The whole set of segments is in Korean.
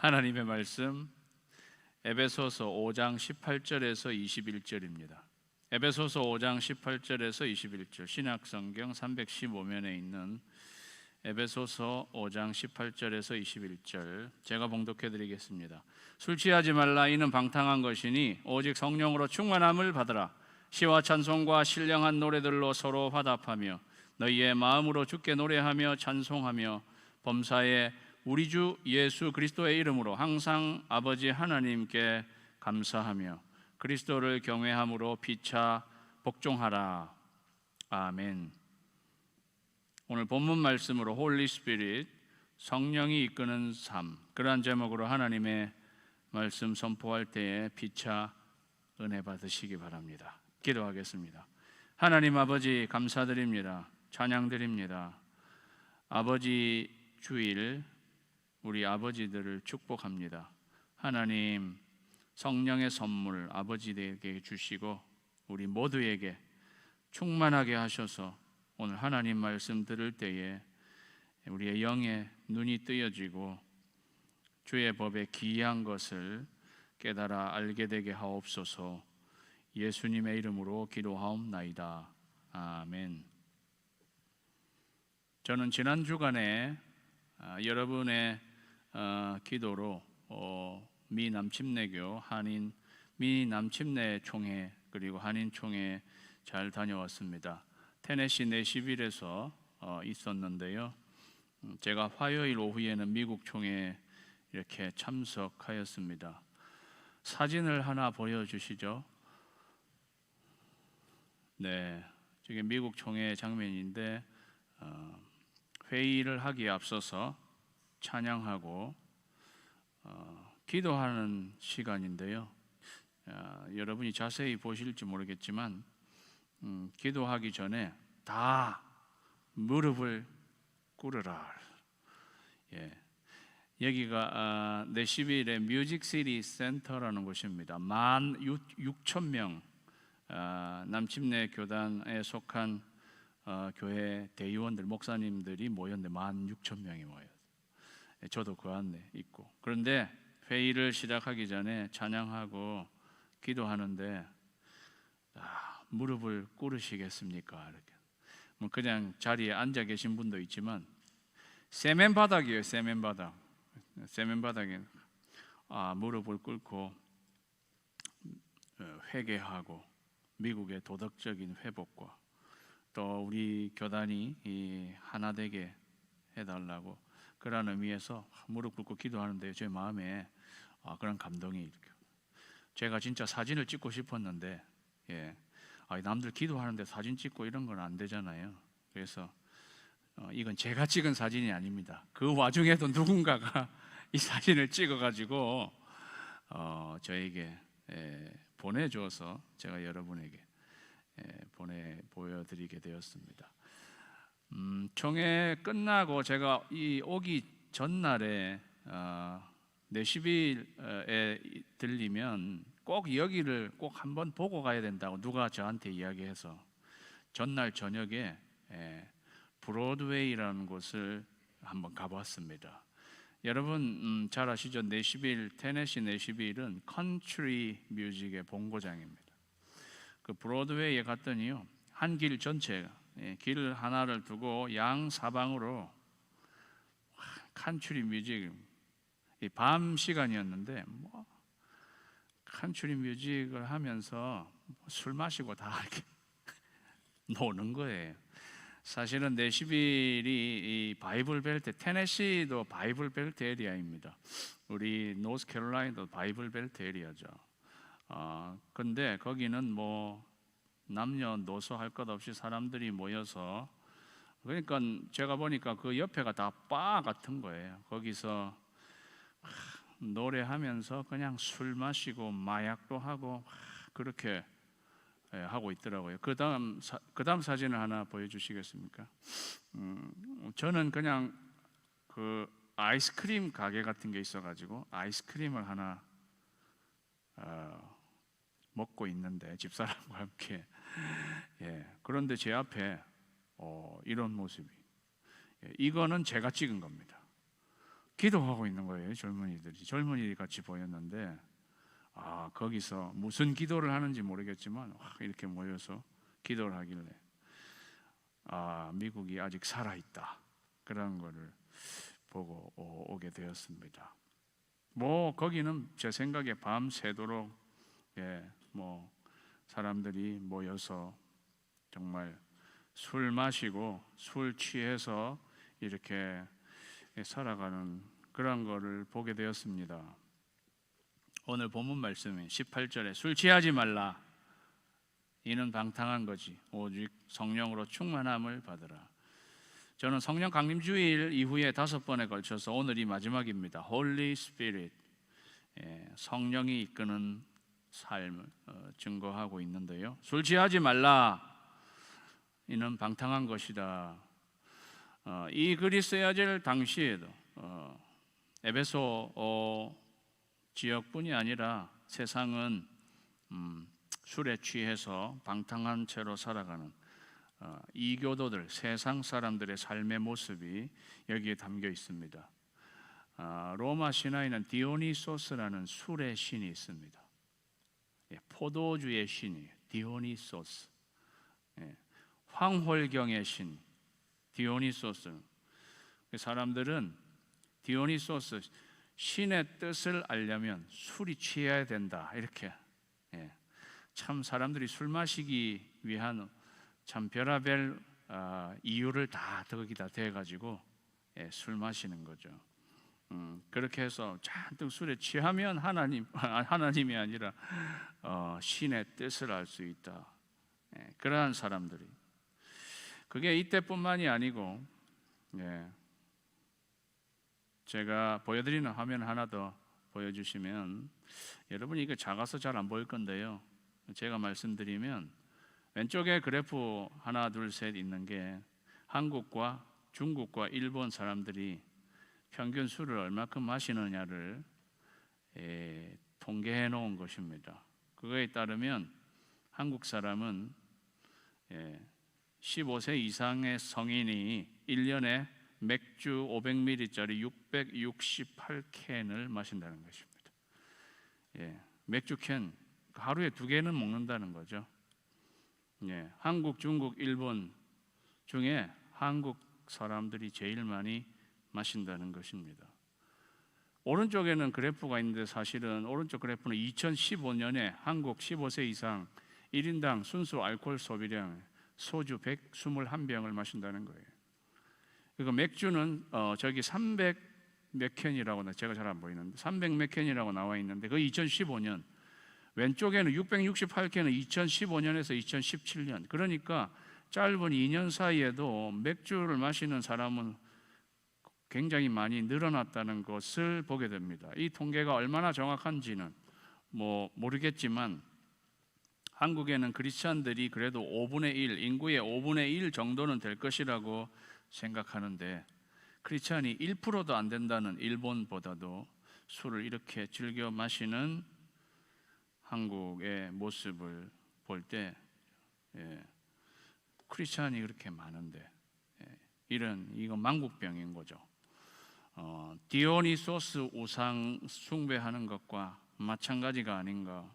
하나님의 말씀 에베소서 5장 18절에서 21절입니다. 에베소서 5장 18절에서 21절 신약성경 315면에 있는 에베소서 5장 18절에서 21절 제가 봉독해 드리겠습니다. 술 취하지 말라. 이는 방탕한 것이니 오직 성령으로 충만함을 받으라. 시와 찬송과 신령한 노래들로 서로 화답하며 너희의 마음으로 주께 노래하며 찬송하며 범사에 우리 주 예수 그리스도의 이름으로 항상 아버지 하나님께 감사하며 그리스도를 경외함으로 피차 복종하라. 아멘. 오늘 본문 말씀으로 홀리 스피릿, 성령이 이끄는 삶, 그러한 제목으로 하나님의 말씀 선포할 때에 피차 은혜 받으시기 바랍니다. 기도하겠습니다. 하나님 아버지 감사드립니다. 찬양드립니다. 아버지 주일 우리 아버지들을 축복합니다. 하나님 성령의 선물 아버지에게 주시고 우리 모두에게 충만하게 하셔서 오늘 하나님 말씀 들을 때에 우리의 영의 눈이 뜨여지고 주의 법에 기이한 것을 깨달아 알게 되게 하옵소서. 예수님의 이름으로 기도하옵나이다. 아멘. 저는 지난 주간에 여러분의 기도로 미 남침내교 한인 미 남침내 총회 그리고 한인 총회 잘 다녀왔습니다. 테네시 내시빌에서 있었는데요. 제가 화요일 오후에는 미국 총회 이렇게 참석하였습니다. 사진을 하나 보여주시죠. 네, 저게 미국 총회 장면인데 회의를 하기에 앞서서 찬양하고 기도하는 시간인데요. 여러분이 자세히 보실지 모르겠지만 기도하기 전에 다 무릎을 꿇으라. 여기가 내시빌의 뮤직시티 센터라는 곳입니다. 16,000명 남침내 교단에 속한 교회 대의원들, 목사님들이 모였는데 16,000명이 모여요. 저도 그 안에 있고. 그런데 회의를 시작하기 전에 찬양하고 기도하는데 무릎을 꿇으시겠습니까? 이렇게. 뭐 그냥 자리에 앉아 계신 분도 있지만 세면 바닥이에요. 세면 바닥. 세면 바닥에 무릎을 꿇고 회개하고 미국의 도덕적인 회복과 또 우리 교단이 하나 되게 해달라고 그런 의미에서 무릎 꿇고 기도하는데 제 마음에 그런 감동이 이렇게. 제가 진짜 사진을 찍고 싶었는데 남들 기도하는데 사진 찍고 이런 건 안 되잖아요. 그래서 이건 제가 찍은 사진이 아닙니다. 그 와중에도 누군가가 이 사진을 찍어가지고 저에게 보내줘서 제가 여러분에게 보여드리게 되었습니다. 총회 끝나고 제가 오기 전날에 내시빌에 들리면 꼭 여기를 꼭 한번 보고 가야 된다고 누가 저한테 이야기해서 전날 저녁에 브로드웨이라는 곳을 한번 가봤습니다. 여러분 잘 아시죠? 내시빌, 테네시 내시빌은 컨트리 뮤직의 본고장입니다. 그 브로드웨이에 갔더니요, 한 길 전체 길 하나를 두고 양 사방으로 컨트리 뮤직, 밤 시간이었는데 컨트리 뮤직을 하면서 술 마시고 다 이렇게 노는 거예요. 사실은 내시빌이 이 바이블 벨트, 테네시도 바이블 벨트 에리아입니다. 우리 노스캐롤라이나도 바이블 벨트 에리아죠. 근데 거기는 뭐 남녀노소 할 것 없이 사람들이 모여서, 그러니까 제가 보니까 그 옆에가 다 바 같은 거예요. 거기서 노래하면서 그냥 술 마시고 마약도 하고 그렇게 하고 있더라고요. 그 다음 사진을 하나 보여주시겠습니까? 저는 그냥 그 아이스크림 가게 같은 게 있어가지고 아이스크림을 하나 먹고 있는데 집사람과 함께 그런데 제 앞에 이런 모습이, 이거는 제가 찍은 겁니다. 기도하고 있는 거예요. 젊은이들이 같이 보였는데 거기서 무슨 기도를 하는지 모르겠지만 이렇게 모여서 기도를 하길래 미국이 아직 살아있다, 그런 거를 보고 오게 되었습니다. 거기는 제 생각에 밤새도록 사람들이 모여서 정말 술 마시고 술 취해서 이렇게 살아가는 그런 거를 보게 되었습니다. 오늘 본문 말씀인 18절에 술 취하지 말라, 이는 방탕한 거지, 오직 성령으로 충만함을 받으라. 저는 성령 강림 주일 이후에 5번에 걸쳐서 오늘이 마지막입니다. Holy Spirit, 성령이 이끄는 삶을 증거하고 있는데요. 술 취하지 말라, 이는 방탕한 것이다. 이 글이 쓰여질 당시에도 에베소 지역뿐이 아니라 세상은 술에 취해서 방탕한 채로 살아가는 이교도들, 세상 사람들의 삶의 모습이 여기에 담겨 있습니다. 로마 신화에는 디오니소스라는 술의 신이 있습니다. 포도주의 신이에요. 디오니소스. 황홀경의 신 디오니소스. 사람들은 디오니소스, 신의 뜻을 알려면 술이 취해야 된다, 이렇게 참 사람들이 술 마시기 위한 참 별의별 이유를 다 거기다 대가지고 술 마시는 거죠. 그렇게 해서 잔뜩 술에 취하면 하나님이 아니라 신의 뜻을 알 수 있다. 그러한 사람들이, 그게 이때뿐만이 아니고 제가 보여드리는 화면 하나 더 보여주시면, 여러분이 이거 작아서 잘 안 보일 건데요, 제가 말씀드리면 왼쪽에 그래프 하나 둘 셋 있는 게 한국과 중국과 일본 사람들이 평균 술을 얼마큼 마시느냐를 통계해 놓은 것입니다. 그거에 따르면 한국 사람은 15세 이상의 성인이 1년에 맥주 500ml짜리 668캔을 마신다는 것입니다. 맥주 캔 하루에 2개는 먹는다는 거죠. 한국, 중국, 일본 중에 한국 사람들이 제일 많이 마신다는 것입니다. 오른쪽에는 그래프가 있는데, 사실은 오른쪽 그래프는 2015년에 한국 15세 이상 1인당 순수 알코올 소비량 소주 121병을 마신다는 거예요. 그리고 맥주는 저기 300 몇 캔이라고, 제가 잘 안 보이는데 300 몇 캔이라고 나와 있는데, 그 2015년, 왼쪽에는 668캔은 2015년에서 2017년, 그러니까 짧은 2년 사이에도 맥주를 마시는 사람은 굉장히 많이 늘어났다는 것을 보게 됩니다. 이 통계가 얼마나 정확한지는 모르겠지만, 한국에는 크리스찬들이 그래도 5분의 1, 인구의 5분의 1 정도는 될 것이라고 생각하는데, 크리스찬이 1%도 안 된다는 일본보다도 술을 이렇게 즐겨 마시는 한국의 모습을 볼 때 크리스찬이 그렇게 많은데 이건 만국병인 거죠. 디오니소스 우상 숭배하는 것과 마찬가지가 아닌가.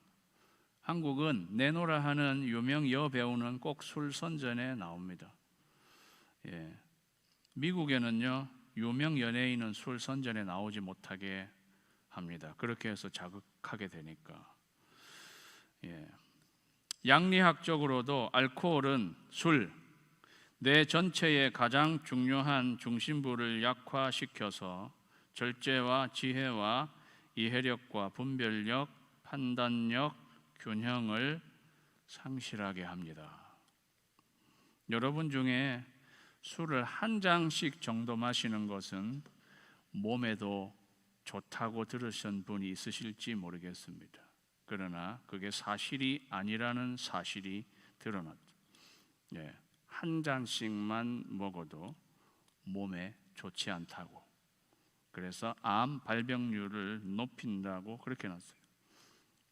한국은 내노라 하는 유명 여배우는 꼭 술 선전에 나옵니다. 미국에는요, 유명 연예인은 술 선전에 나오지 못하게 합니다. 그렇게 해서 자극하게 되니까. 양리학적으로도 알코올은 뇌 전체의 가장 중요한 중심부를 약화시켜서 절제와 지혜와 이해력과 분별력, 판단력, 균형을 상실하게 합니다. 여러분 중에 술을 한 잔씩 정도 마시는 것은 몸에도 좋다고 들으신 분이 있으실지 모르겠습니다. 그러나 그게 사실이 아니라는 사실이 드러났죠. 한 잔씩만 먹어도 몸에 좋지 않다고, 그래서 암 발병률을 높인다고 그렇게 놨어요.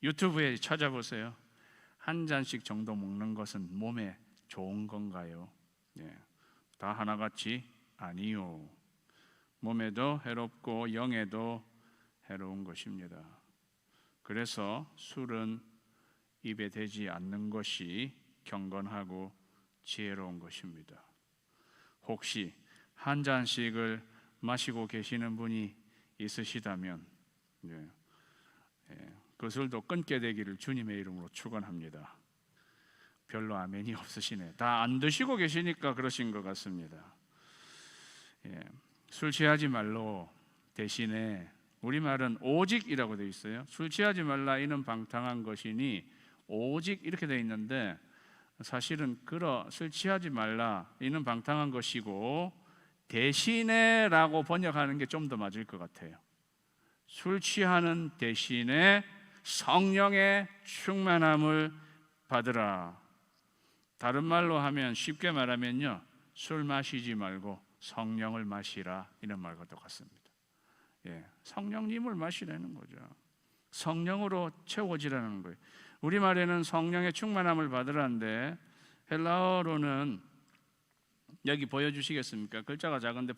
유튜브에 찾아보세요. 한 잔씩 정도 먹는 것은 몸에 좋은 건가요? 다 하나같이 아니요. 몸에도 해롭고 영에도 해로운 것입니다. 그래서 술은 입에 대지 않는 것이 경건하고 지혜로운 것입니다. 혹시 한 잔씩을 마시고 계시는 분이 있으시다면 그 술도 끊게 되기를 주님의 이름으로 축원합니다. 별로 아멘이 없으시네. 다 안 드시고 계시니까 그러신 것 같습니다. 술 취하지 말로 대신에 우리말은 오직이라고 되어 있어요. 술 취하지 말라 이는 방탕한 것이니 오직 이렇게 되어 있는데 사실은 술 취하지 말라 이는 방탕한 것이고 대신에 라고 번역하는 게 좀 더 맞을 것 같아요. 술 취하는 대신에 성령의 충만함을 받으라. 다른 말로 하면 쉽게 말하면요, 술 마시지 말고 성령을 마시라 이런 말과 똑같습니다. 성령님을 마시라는 거죠. 성령으로 채워지라는 거예요. 우리말에는 성령의 충만함을 받으라는데 헬라어로는 여기 보여주시겠습니까? 글자가 작은데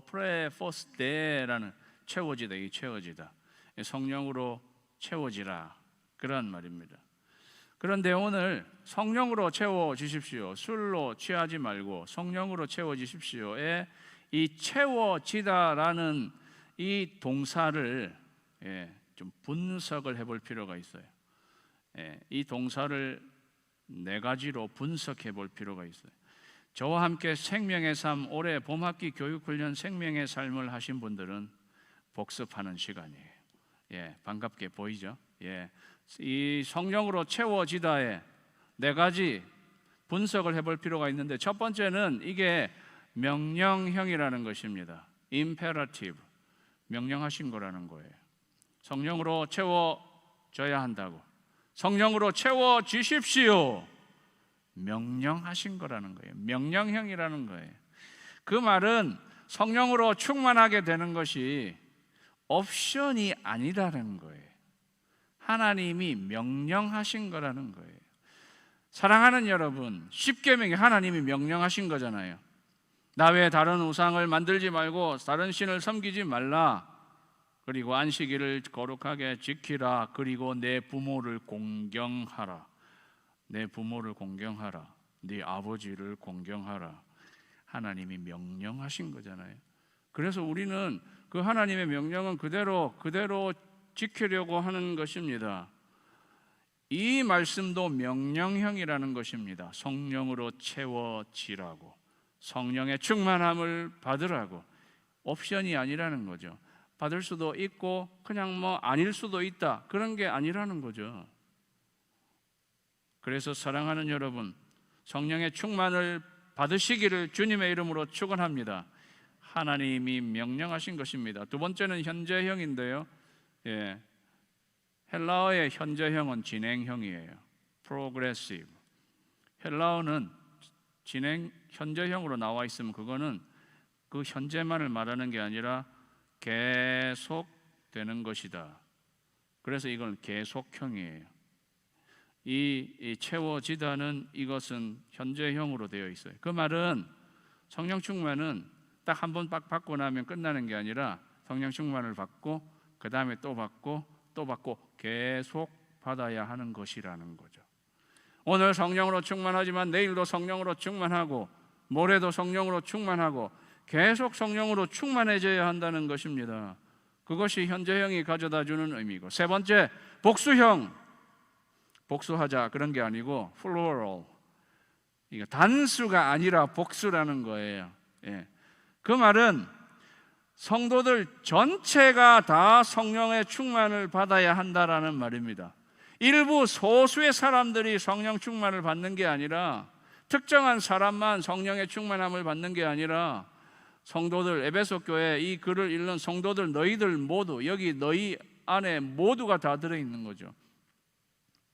프레포스데라는 채워지다, 이 채워지다, 성령으로 채워지라 그런 말입니다. 그런데 오늘 성령으로 채워지십시오, 술로 취하지 말고 성령으로 채워지십시오에 이 채워지다라는 이 동사를 좀 분석을 해볼 필요가 있어요. 이 동사를 네 가지로 분석해 볼 필요가 있어요. 저와 함께 생명의 삶, 올해 봄학기 교육훈련 생명의 삶을 하신 분들은 복습하는 시간이에요. 반갑게 보이죠? 이 성령으로 채워지다에 네 가지 분석을 해볼 필요가 있는데 첫 번째는 이게 명령형이라는 것입니다. imperative, 명령하신 거라는 거예요. 성령으로 채워져야 한다고, 성령으로 채워지십시오, 명령하신 거라는 거예요. 명령형이라는 거예요. 그 말은 성령으로 충만하게 되는 것이 옵션이 아니라는 거예요. 하나님이 명령하신 거라는 거예요. 사랑하는 여러분, 십계명이 하나님이 명령하신 거잖아요. 나 외에 다른 우상을 만들지 말고 다른 신을 섬기지 말라, 그리고 안식일을 거룩하게 지키라, 그리고 내 부모를 공경하라, 내 부모를 공경하라, 네 아버지를 공경하라. 하나님이 명령하신 거잖아요. 그래서 우리는 그 하나님의 명령은 그대로 지키려고 하는 것입니다. 이 말씀도 명령형이라는 것입니다. 성령으로 채워지라고, 성령의 충만함을 받으라고, 옵션이 아니라는 거죠. 받을 수도 있고 그냥 아닐 수도 있다, 그런 게 아니라는 거죠. 그래서 사랑하는 여러분, 성령의 충만을 받으시기를 주님의 이름으로 축원합니다. 하나님이 명령하신 것입니다. 두 번째는 현재형인데요, 헬라어의 현재형은 진행형이에요. progressive. 헬라어는 현재형으로 나와 있으면 그거는 그 현재만을 말하는 게 아니라 계속 되는 것이다. 그래서 이건 계속형이에요. 이 채워지다는 이것은 현재형으로 되어 있어요. 그 말은 성령 충만은 딱 한 번 받고 나면 끝나는 게 아니라 성령 충만을 받고 그 다음에 또 받고 또 받고 계속 받아야 하는 것이라는 거죠. 오늘 성령으로 충만하지만 내일도 성령으로 충만하고 모레도 성령으로 충만하고 계속 성령으로 충만해져야 한다는 것입니다. 그것이 현재형이 가져다주는 의미고, 세 번째 복수형, 복수하자 그런 게 아니고 plural, 이거 단수가 아니라 복수라는 거예요. 그 말은 성도들 전체가 다 성령의 충만을 받아야 한다라는 말입니다. 일부 소수의 사람들이 성령 충만을 받는 게 아니라, 특정한 사람만 성령의 충만함을 받는 게 아니라, 성도들, 에베소 교회 이 글을 읽는 성도들, 너희들 모두, 여기 너희 안에 모두가 다 들어있는 거죠.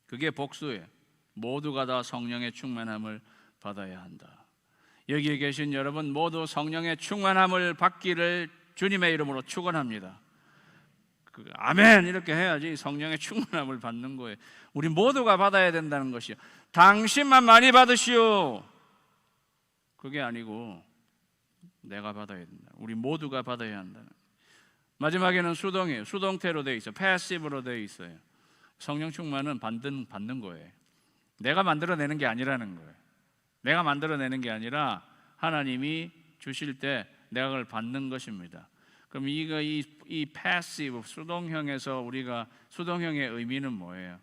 그게 복수예요. 모두가 다 성령의 충만함을 받아야 한다. 여기에 계신 여러분 모두 성령의 충만함을 받기를 주님의 이름으로 축원합니다. 아멘 이렇게 해야지 성령의 충만함을 받는 거예요. 우리 모두가 받아야 된다는 것이요. 당신만 많이 받으시오, 그게 아니고 내가 받아야 된다. 우리 모두가 받아야 한다. 마지막에는 수동이에요. 수동태로 되어 있어요. 패시브로 되어 있어요. 성령 충만은 받는 거예요. 내가 만들어내는 게 아니라는 거예요. 내가 만들어내는 게 아니라 하나님이 주실 때 내가 그걸 받는 것입니다. 그럼 이 패시브 수동형에서 우리가 수동형의 의미는 뭐예요?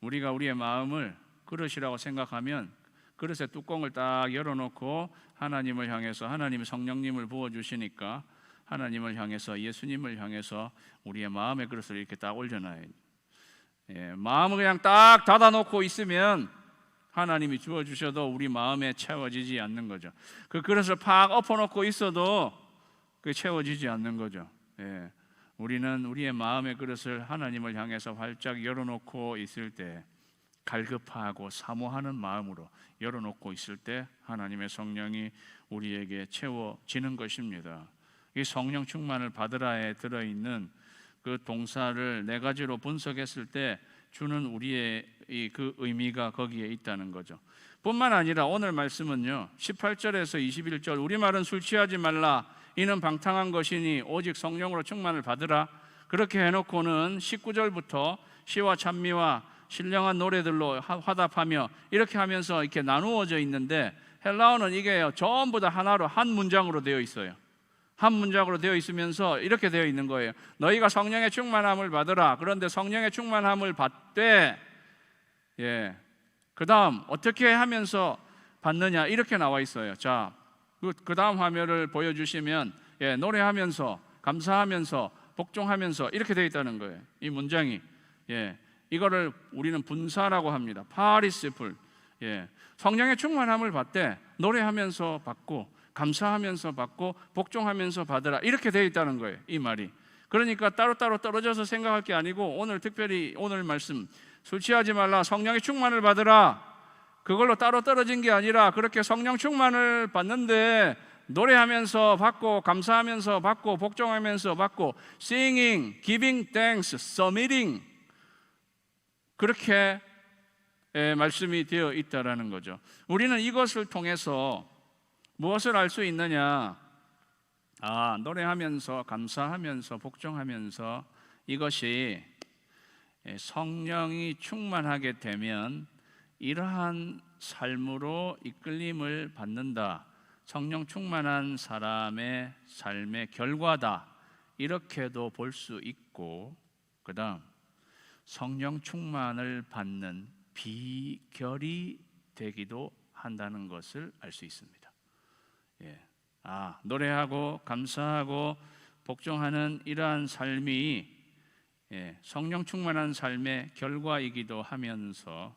우리가 우리의 마음을 그릇이라고 생각하면 그릇에 뚜껑을 딱 열어놓고 하나님을 향해서 하나님이 성령님을 부어주시니까 하나님을 향해서 예수님을 향해서 우리의 마음의 그릇을 이렇게 딱 올려놔요. 마음을 그냥 딱 닫아놓고 있으면 하나님이 주어주셔도 우리 마음에 채워지지 않는 거죠. 그 그릇을 팍 엎어놓고 있어도 그게 채워지지 않는 거죠. 우리는 우리의 마음의 그릇을 하나님을 향해서 활짝 열어놓고 있을 때, 갈급하고 사모하는 마음으로 열어놓고 있을 때 하나님의 성령이 우리에게 채워지는 것입니다. 이 성령 충만을 받으라에 들어있는 그 동사를 네 가지로 분석했을 때 주는 우리의 그 의미가 거기에 있다는 거죠. 뿐만 아니라 오늘 말씀은요 18절에서 21절 우리말은 술 취하지 말라 이는 방탕한 것이니 오직 성령으로 충만을 받으라 그렇게 해놓고는 19절부터 시와 찬미와 신령한 노래들로 화답하며 이렇게 하면서 이렇게 나누어져 있는데 헬라어는 이게 전부 다 하나로 한 문장으로 되어 있어요. 한 문장으로 되어 있으면서 이렇게 되어 있는 거예요. 너희가 성령의 충만함을 받으라. 그런데 성령의 충만함을 받되 그 다음 어떻게 하면서 받느냐 이렇게 나와 있어요. 자, 그 다음 화면을 보여주시면 노래하면서 감사하면서 복종하면서 이렇게 되어 있다는 거예요. 이 문장이 이거를 우리는 분사라고 합니다. 파리시플. 성령의 충만함을 받되 노래하면서 받고 감사하면서 받고 복종하면서 받으라 이렇게 되어 있다는 거예요. 이 말이. 그러니까 따로따로 떨어져서 생각할 게 아니고 오늘 특별히 오늘 말씀 술 취하지 말라 성령의 충만을 받으라 그걸로 따로 떨어진 게 아니라 그렇게 성령 충만을 받는데 노래하면서 받고 감사하면서 받고 복종하면서 받고 singing, giving thanks, submitting 그렇게 말씀이 되어 있다라는 거죠. 우리는 이것을 통해서 무엇을 알 수 있느냐? 노래하면서 감사하면서 복종하면서 이것이 성령이 충만하게 되면 이러한 삶으로 이끌림을 받는다. 성령 충만한 사람의 삶의 결과다. 이렇게도 볼 수 있고 그 다음 성령 충만을 받는 비결이 되기도 한다는 것을 알 수 있습니다. 노래하고 감사하고 복종하는 이러한 삶이 성령 충만한 삶의 결과이기도 하면서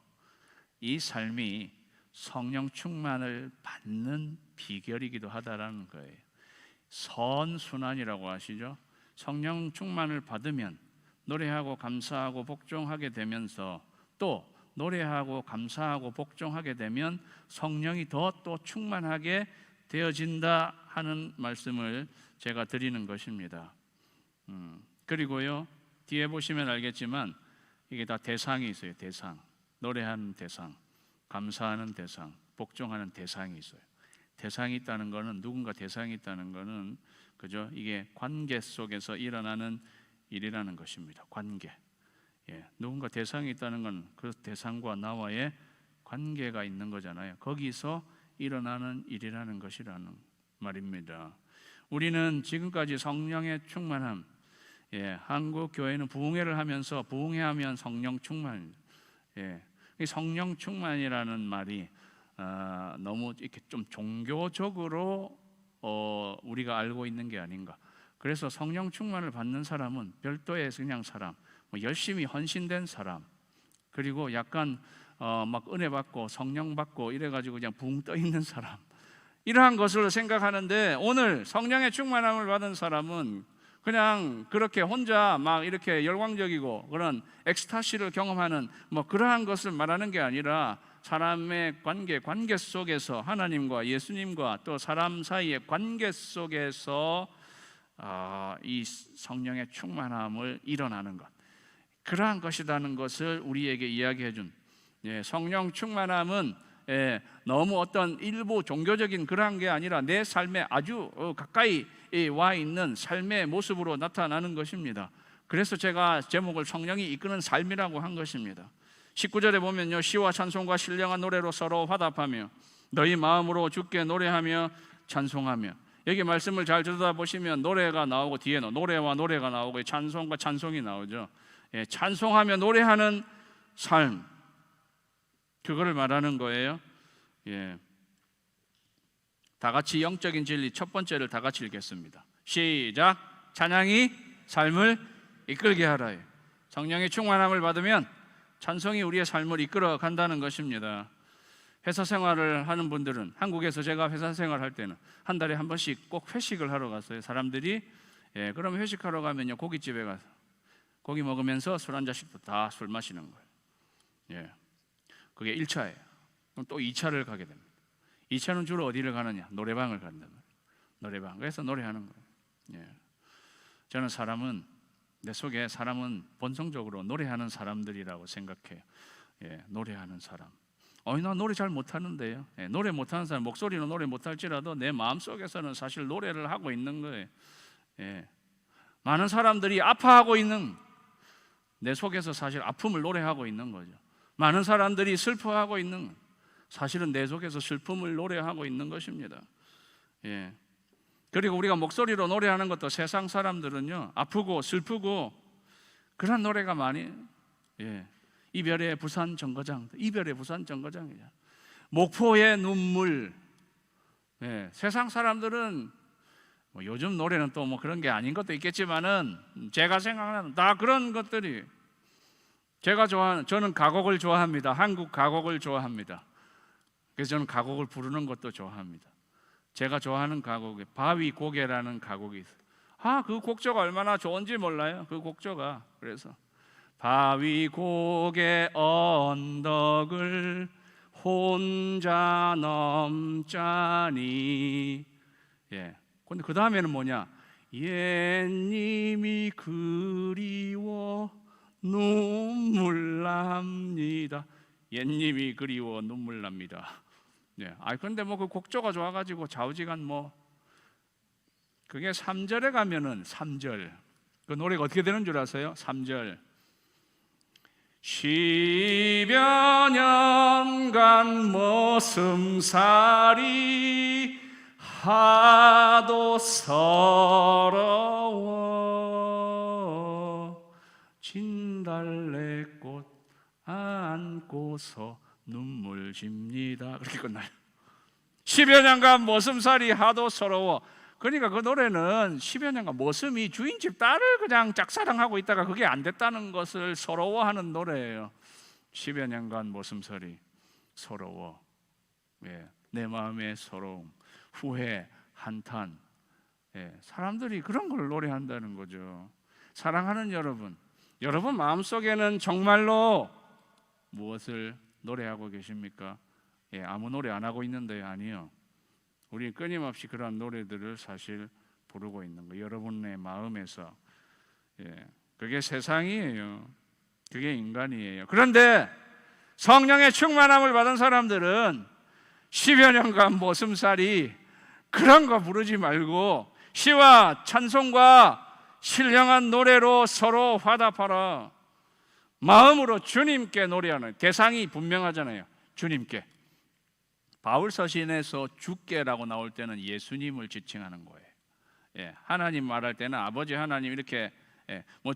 이 삶이 성령 충만을 받는 비결이기도 하다라는 거예요. 선순환이라고 하시죠. 성령 충만을 받으면 노래하고 감사하고 복종하게 되면서 또 노래하고 감사하고 복종하게 되면 성령이 더 또 충만하게 되어진다 하는 말씀을 제가 드리는 것입니다. 그리고요 뒤에 보시면 알겠지만 이게 다 대상이 있어요. 대상, 노래하는 대상, 감사하는 대상, 복종하는 대상이 있어요. 대상이 있다는 것은 누군가 대상이 있다는 것은 그죠? 이게 관계 속에서 일어나는 일이라는 것입니다. 관계. 누군가 대상이 있다는 건 그 대상과 나와의 관계가 있는 거잖아요. 거기서 일어나는 일이라는 것이라는 말입니다. 우리는 지금까지 성령의 충만함, 한국 교회는 부흥회를 하면서 부흥회하면 성령 충만, 이 성령 충만이라는 말이 너무 이렇게 좀 종교적으로 우리가 알고 있는 게 아닌가. 그래서 성령 충만을 받는 사람은 별도의 그냥 사람, 열심히 헌신된 사람, 그리고 약간 막 은혜 받고 성령 받고 이래가지고 그냥 붕 떠 있는 사람, 이러한 것을 생각하는데 오늘 성령의 충만함을 받은 사람은 그냥 그렇게 혼자 막 이렇게 열광적이고 그런 엑스타시를 경험하는 그러한 것을 말하는 게 아니라 사람의 관계 속에서 하나님과 예수님과 또 사람 사이의 관계 속에서 이 성령의 충만함을 일어나는 것, 그러한 것이라는 것을 우리에게 이야기해 준 성령 충만함은 너무 어떤 일부 종교적인 그러한 게 아니라 내 삶에 아주 가까이 와 있는 삶의 모습으로 나타나는 것입니다. 그래서 제가 제목을 성령이 이끄는 삶이라고 한 것입니다. 19절에 보면요, 시와 찬송과 신령한 노래로 서로 화답하며 너희 마음으로 주께 노래하며 찬송하며. 여기 말씀을 잘 들여다보시면 노래가 나오고 뒤에 노래와 노래가 나오고 찬송과 찬송이 나오죠. 찬송하며 노래하는 삶, 그거를 말하는 거예요. 다 같이 영적인 진리 첫 번째를 다 같이 읽겠습니다. 시작. 찬양이 삶을 이끌게 하라. 성령의 충만함을 받으면 찬송이 우리의 삶을 이끌어 간다는 것입니다. 회사 생활을 하는 분들은, 한국에서 제가 회사 생활할 때는 한 달에 한 번씩 꼭 회식을 하러 갔어요. 사람들이. 그러면 회식하러 가면요, 고깃집에 가서 고기 먹으면서 술 한 잔씩 다 술 마시는 거예요. 그게 1차예요. 그럼 또 2차를 가게 됩니다. 2차는 주로 어디를 가느냐? 노래방을 간단 말이에요. 노래방. 그래서 노래하는 거예요. 저는 내 속에 사람은 본성적으로 노래하는 사람들이라고 생각해요. 노래하는 사람. 나 노래 잘 못하는데요. 노래 못하는 사람, 목소리는 노래 못할지라도 내 마음속에서는 사실 노래를 하고 있는 거예요. 많은 사람들이 아파하고 있는, 내 속에서 사실 아픔을 노래하고 있는 거죠. 많은 사람들이 슬퍼하고 있는, 사실은 내 속에서 슬픔을 노래하고 있는 것입니다. 그리고 우리가 목소리로 노래하는 것도 세상 사람들은요, 아프고 슬프고 그런 노래가 많이, 이별의 부산 정거장, 이별의 부산 정거장이죠. 목포의 눈물. 세상 사람들은 요즘 노래는 또 그런 게 아닌 것도 있겠지만은, 제가 생각하는 다 그런 것들이, 저는 가곡을 좋아합니다. 한국 가곡을 좋아합니다. 그래서 저는 가곡을 부르는 것도 좋아합니다. 제가 좋아하는 가곡이 바위고개라는 가곡이 있어요. 그 곡조가 얼마나 좋은지 몰라요. 그 곡조가. 그래서 바위고개 언덕을 혼자 넘자니. 근데 그 다음에는 뭐냐? 옛님이 그리워 눈물 납니다. 옛님이 그리워 눈물 납니다. 근데 그 곡조가 좋아가지고 좌우지간 그게 3절에 가면은 3절. 그 노래가 어떻게 되는 줄 아세요? 3절. 10여 년간 머슴살이 하도 서러워 진달래꽃 안고서 눈물 집니다. 그렇게 끝나요. 10여 년간 머슴살이 하도 서러워. 그러니까 그 노래는 10여 년간 머슴이 주인집 딸을 그냥 짝사랑하고 있다가 그게 안 됐다는 것을 서러워하는 노래예요. 10여 년간 머슴살이 서러워. 내 마음의 서러움, 후회, 한탄. 사람들이 그런 걸 노래한다는 거죠. 사랑하는 여러분, 여러분 마음속에는 정말로 무엇을 노래하고 계십니까? 아무 노래 안 하고 있는데요. 아니요. 우리 끊임없이 그런 노래들을 사실 부르고 있는 거예요. 여러분의 마음에서. 그게 세상이에요. 그게 인간이에요. 그런데 성령의 충만함을 받은 사람들은 10여 년간 머슴살이 그런 거 부르지 말고 시와 찬송과 신령한 노래로 서로 화답하라. 마음으로 주님께 노래하는, 대상이 분명하잖아요. 주님께. 바울 서신에서 주께라고 나올 때는 예수님을 지칭하는 거예요. 하나님 말할 때는 아버지 하나님 이렇게,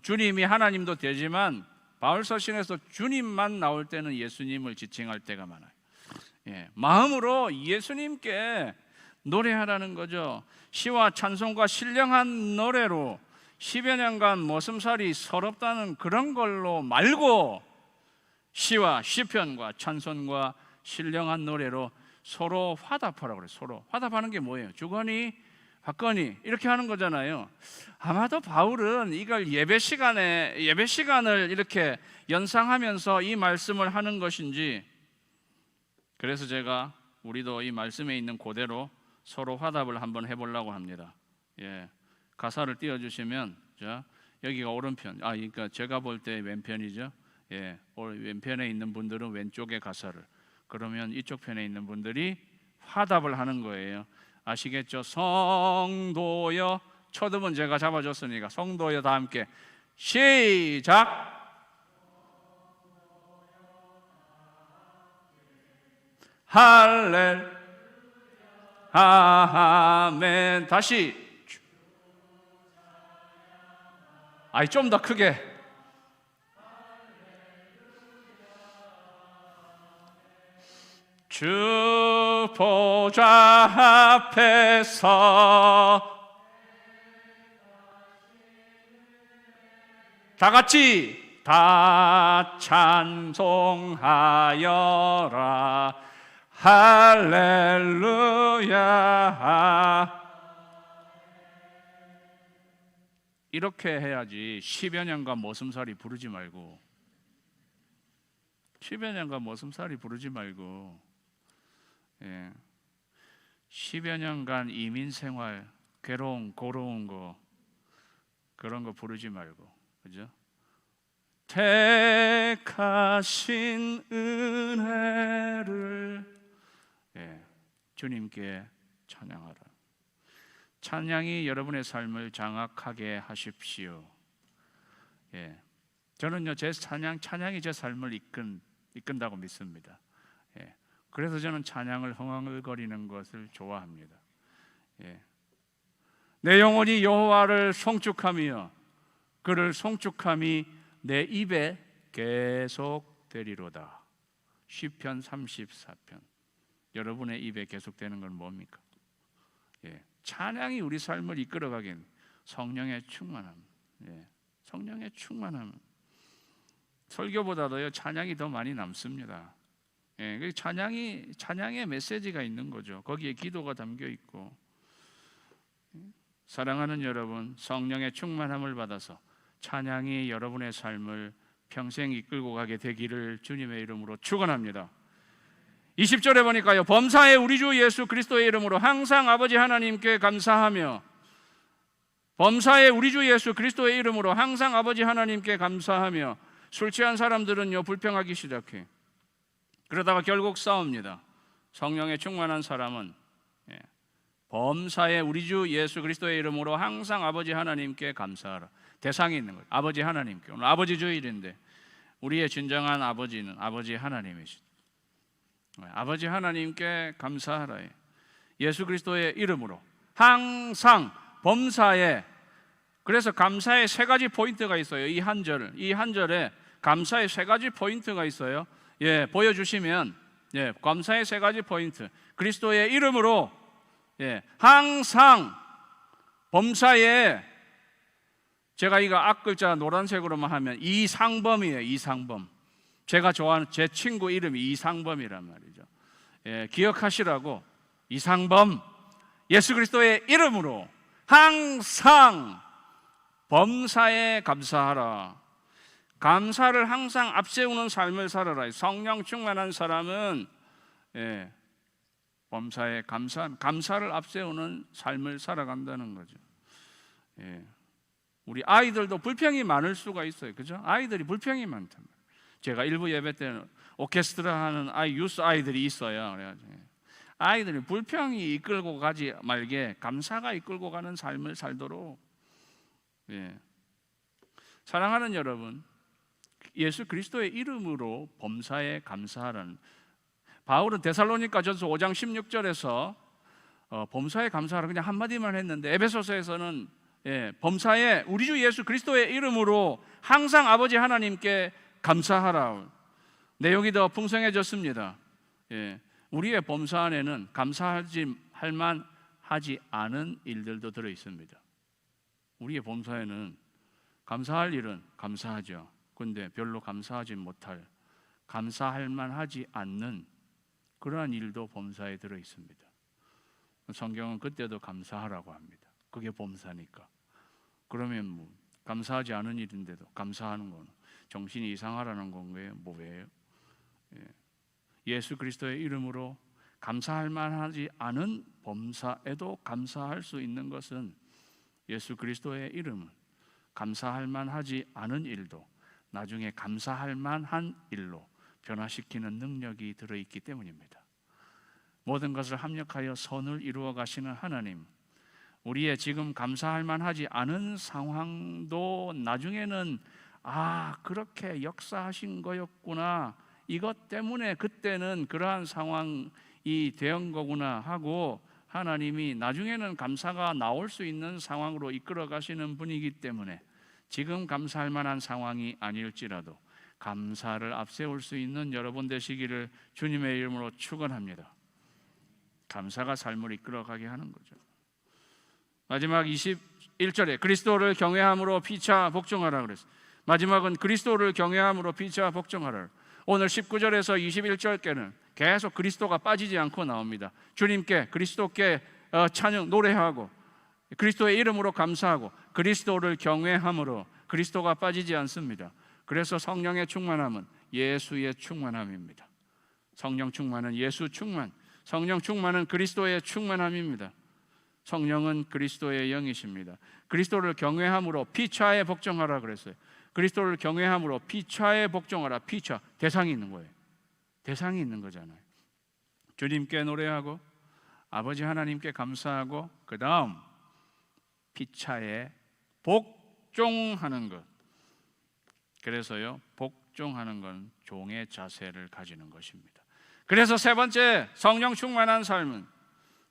주님이 하나님도 되지만 바울 서신에서 주님만 나올 때는 예수님을 지칭할 때가 많아요. 마음으로 예수님께 노래하라는 거죠. 시와 찬송과 신령한 노래로 10여 년간 머슴살이 서럽다는 그런 걸로 말고 시와 시편과 찬송과 신령한 노래로 서로 화답하라고 그래요. 서로 화답하는 게 뭐예요? 주거니 받거니 이렇게 하는 거잖아요. 아마도 바울은 이걸 예배 시간을 이렇게 연상하면서 이 말씀을 하는 것인지, 그래서 제가 우리도 이 말씀에 있는 그대로 서로 화답을 한번 해보려고 합니다. 가사를 띄워주시면, 자, 여기가 오른편, 그러니까 제가 볼 때 왼편이죠. 왼편에 있는 분들은 왼쪽의 가사를, 그러면 이쪽 편에 있는 분들이 화답을 하는 거예요. 아시겠죠? 성도여, 초등은 제가 잡아줬으니까 성도여 다 함께 시작. 할렐 아멘. 다시. 좀 더 크게. 주 보좌 앞에서 다 같이 다 찬송하여라 할렐루야. 이렇게 해야지 10여 년간 머슴살이 부르지 말고 10여 년간 머슴살이 부르지 말고 10여 년간 이민생활 괴로운 고로운 거 그런 거 부르지 말고, 그죠? 택하신 은혜를 주님께 찬양하라. 찬양이 여러분의 삶을 장악하게 하십시오. 저는요, 제 찬양이 제 삶을 이끈다고 믿습니다. 그래서 저는 찬양을 흥얼거리는 것을 좋아합니다. 내 영혼이 여호와를 송축하며 그를 송축함이 내 입에 계속되리로다. 시편 34편. 여러분의 입에 계속되는 건 뭡니까? 찬양이 우리 삶을 이끌어가긴 성령의 충만함. 성령의 충만함. 설교보다도요 찬양이 더 많이 남습니다. 찬양의 메시지가 있는 거죠. 거기에 기도가 담겨 있고. 사랑하는 여러분, 성령의 충만함을 받아서 찬양이 여러분의 삶을 평생 이끌고 가게 되기를 주님의 이름으로 축원합니다. 20절에 보니까요, 범사에 우리 주 예수 그리스도의 이름으로 항상 아버지 하나님께 감사하며, 범사에 우리 주 예수 그리스도의 이름으로 항상 아버지 하나님께 감사하며. 술 취한 사람들은요 불평하기 시작해. 그러다가 결국 싸웁니다. 성령의 충만한 사람은 범사에 우리 주 예수 그리스도의 이름으로 항상 아버지 하나님께 감사하라. 대상이 있는 거예요. 아버지 하나님께. 오늘 아버지 주일인데 우리의 진정한 아버지는 아버지 하나님이시다. 아버지 하나님께 감사하라. 예수 그리스도의 이름으로 항상 범사에. 그래서 감사의 세 가지 포인트가 있어요. 이 한 절에 감사의 세 가지 포인트가 있어요. 보여주시면 감사의 세 가지 포인트. 그리스도의 이름으로 항상 범사에. 제가 이거 앞글자 노란색으로만 하면 이상범이에요. 이상범. 제가 좋아하는 제 친구 이름이 이상범이란 말이죠. 기억하시라고. 이상범. 예수 그리스도의 이름으로 항상 범사에 감사하라. 감사를 항상 앞세우는 삶을 살아라. 성령 충만한 사람은 범사에 감사를 앞세우는 삶을 살아간다는 거죠. 우리 아이들도 불평이 많을 수가 있어요. 그죠? 아이들이 불평이 많단 말이에요. 제가 일부 예배 때는 오케스트라 하는 유스 아이들이 있어요. 그래가지고 아이들이 불평이 이끌고 가지 말게 감사가 이끌고 가는 삶을 살도록. 사랑하는 여러분, 예수 그리스도의 이름으로 범사에 감사하라는. 바울은 데살로니가전서 5장 16절에서 범사에 감사하라 그냥 한마디만 했는데, 에베소서에서는 범사에 우리 주 예수 그리스도의 이름으로 항상 아버지 하나님께 감사하라. 내용이 더 풍성해졌습니다. 우리의 범사 안에는 감사할 만하지 않은 일들도 들어 있습니다. 우리의 범사에는 감사할 일은 감사하죠. 그런데 별로 감사하지 못할, 감사할 만하지 않는 그러한 일도 범사에 들어 있습니다. 성경은 그때도 감사하라고 합니다. 그게 범사니까. 그러면 감사하지 않은 일인데도 감사하는 건 정신이 이상하라는 건가요? 뭐예요? 예수 그리스도의 이름으로 감사할 만하지 않은 범사에도 감사할 수 있는 것은 예수 그리스도의 이름은 감사할 만하지 않은 일도 나중에 감사할 만한 일로 변화시키는 능력이 들어있기 때문입니다. 모든 것을 합력하여 선을 이루어 가시는 하나님, 우리의 지금 감사할 만하지 않은 상황도 나중에는 그렇게 역사하신 거였구나, 이것 때문에 그때는 그러한 상황이 된 거구나 하고 하나님이 나중에는 감사가 나올 수 있는 상황으로 이끌어 가시는 분이기 때문에 지금 감사할 만한 상황이 아닐지라도 감사를 앞세울 수 있는 여러분 되시기를 주님의 이름으로 축원합니다. 감사가 삶을 이끌어가게 하는 거죠. 마지막 21절에 그리스도를 경외함으로 피차 복종하라 그랬어요. 마지막은 그리스도를 경외함으로 피차 복종하라. 오늘 19절에서 21절께는 계속 그리스도가 빠지지 않고 나옵니다. 주님께, 그리스도께 찬양 노래하고 그리스도의 이름으로 감사하고 그리스도를 경외함으로, 그리스도가 빠지지 않습니다. 그래서 성령의 충만함은 예수의 충만함입니다. 성령 충만은 예수 충만, 성령 충만은 그리스도의 충만함입니다. 성령은 그리스도의 영이십니다. 그리스도를 경외함으로 피차에 복종하라 그랬어요. 그리스도를 경외함으로 피차에 복종하라. 피차, 대상이 있는 거예요. 대상이 있는 거잖아요. 주님께 노래하고 아버지 하나님께 감사하고 그 다음 피차에 복종하는 것. 그래서요, 복종하는 건 종의 자세를 가지는 것입니다. 그래서 세 번째, 성령 충만한 삶은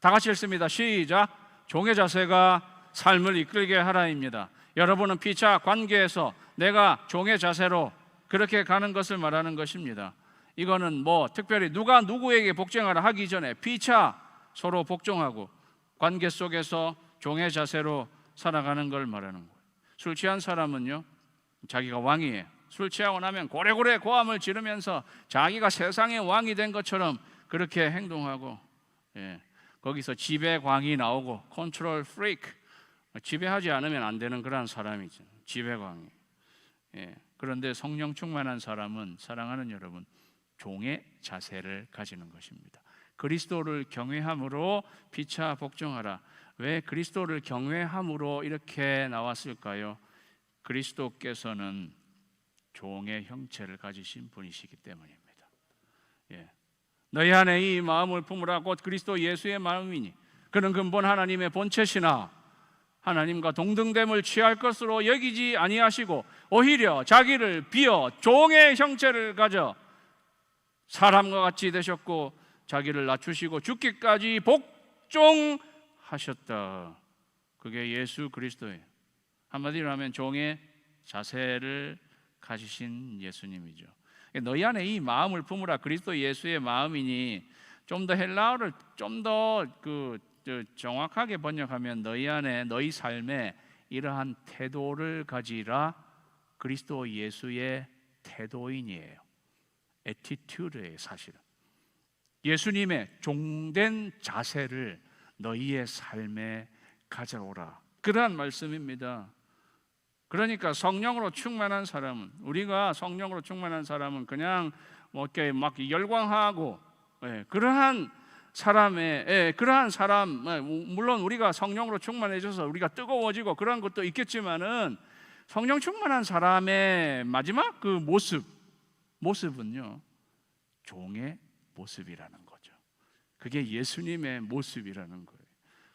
다 같이 읽습니다. 시작. 종의 자세가 삶을 이끌게 하라입니다. 여러분은 피차 관계에서 내가 종의 자세로 그렇게 가는 것을 말하는 것입니다. 이거는 특별히 누가 누구에게 복종하라 하기 전에 피차 서로 복종하고 관계 속에서 종의 자세로 살아가는 걸 말하는 거예요. 술 취한 사람은요, 자기가 왕이에요. 술 취하고 나면 고래고래 고함을 지르면서 자기가 세상의 왕이 된 것처럼 그렇게 행동하고, 거기서 지배광이 나오고 컨트롤 프리크, 지배하지 않으면 안 되는 그런 사람이죠. 지배광이. 그런데 성령 충만한 사람은, 사랑하는 여러분, 종의 자세를 가지는 것입니다. 그리스도를 경외함으로 피차 복종하라. 왜 그리스도를 경외함으로 이렇게 나왔을까요? 그리스도께서는 종의 형체를 가지신 분이시기 때문입니다. 너희 안에 이 마음을 품으라. 곧 그리스도 예수의 마음이니 그는 근본 하나님의 본체시나 하나님과 동등됨을 취할 것으로 여기지 아니하시고 오히려 자기를 비어 종의 형체를 가져 사람과 같이 되셨고 자기를 낮추시고 죽기까지 복종하셨다. 그게 예수 그리스도예요. 한마디로 하면 종의 자세를 가지신 예수님이죠. 너희 안에 이 마음을 품으라. 그리스도 예수의 마음이니, 좀 더 헬라어를 좀 더 정확하게 번역하면 너희 안에, 너희 삶에 이러한 태도를 가지라. 그리스도 예수의 태도인이에요. 애티튜드예요. 사실은 예수님의 종된 자세를 너희의 삶에 가져오라, 그러한 말씀입니다. 그러니까 성령으로 충만한 사람은, 우리가 성령으로 충만한 사람은 그냥 이렇게 막 열광하고 그러한 사람의 그러한 사람, 물론 우리가 성령으로 충만해져서 우리가 뜨거워지고 그런 것도 있겠지만은 성령 충만한 사람의 마지막 그 모습은요, 종의 모습이라는 거죠. 그게 예수님의 모습이라는 거예요.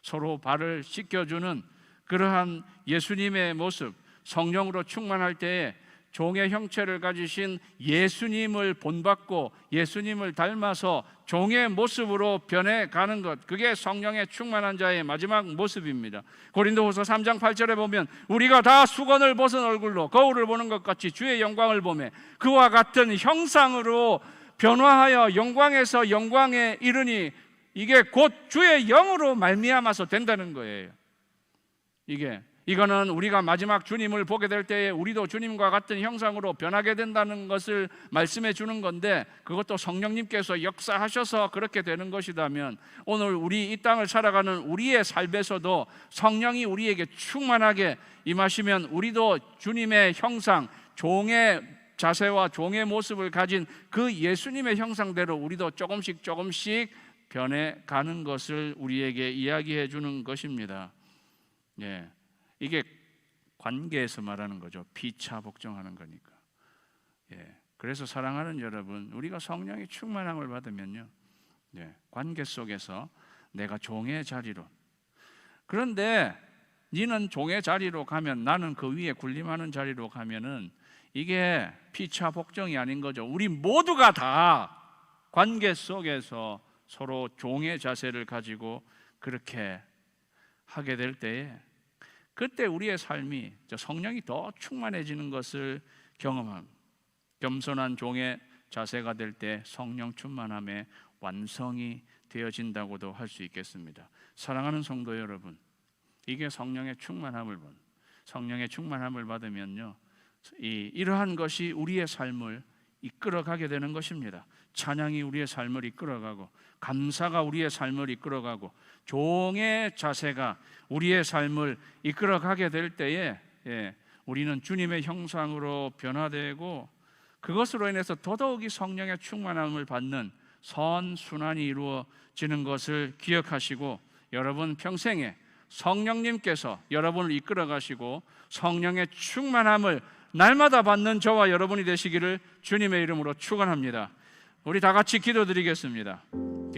서로 발을 씻겨주는 그러한 예수님의 모습, 성령으로 충만할 때에 종의 형체를 가지신 예수님을 본받고 예수님을 닮아서 종의 모습으로 변해가는 것, 그게 성령의 충만한 자의 마지막 모습입니다. 고린도후서 3장 8절에 보면 우리가 다 수건을 벗은 얼굴로 거울을 보는 것 같이 주의 영광을 보매 그와 같은 형상으로 변화하여 영광에서 영광에 이르니, 이게 곧 주의 영으로 말미암아서 된다는 거예요. 이거는 우리가 마지막 주님을 보게 될 때에 우리도 주님과 같은 형상으로 변하게 된다는 것을 말씀해 주는 건데, 그것도 성령님께서 역사하셔서 그렇게 되는 것이라면 오늘 우리 이 땅을 살아가는 우리의 삶에서도 성령이 우리에게 충만하게 임하시면 우리도 주님의 형상, 종의 자세와 종의 모습을 가진 그 예수님의 형상대로 우리도 조금씩 변해가는 것을 우리에게 이야기해 주는 것입니다. 이게 관계에서 말하는 거죠. 피차 복종하는 거니까. 그래서 사랑하는 여러분, 우리가 성령의 충만함을 받으면요, 관계 속에서 내가 종의 자리로, 그런데 너는 종의 자리로 가면 나는 그 위에 군림하는 자리로 가면은 이게 피차 복종이 아닌 거죠. 우리 모두가 다 관계 속에서 서로 종의 자세를 가지고 그렇게 하게 될 때에 그때 우리의 삶이 성령이 더 충만해지는 것을 경험합니다. 겸손한 종의 자세가 될 때 성령 충만함의 완성이 되어진다고도 할 수 있겠습니다. 사랑하는 성도 여러분, 이게 성령의 충만함을 받으면요, 이러한 것이 우리의 삶을 이끌어가게 되는 것입니다. 찬양이 우리의 삶을 이끌어가고, 감사가 우리의 삶을 이끌어가고, 종의 자세가 우리의 삶을 이끌어가게 될 때에 우리는 주님의 형상으로 변화되고, 그것으로 인해서 더더욱이 성령의 충만함을 받는 선순환이 이루어지는 것을 기억하시고, 여러분 평생에 성령님께서 여러분을 이끌어 가시고 성령의 충만함을 날마다 받는 저와 여러분이 되시기를 주님의 이름으로 축원합니다. 우리 다 같이 기도드리겠습니다.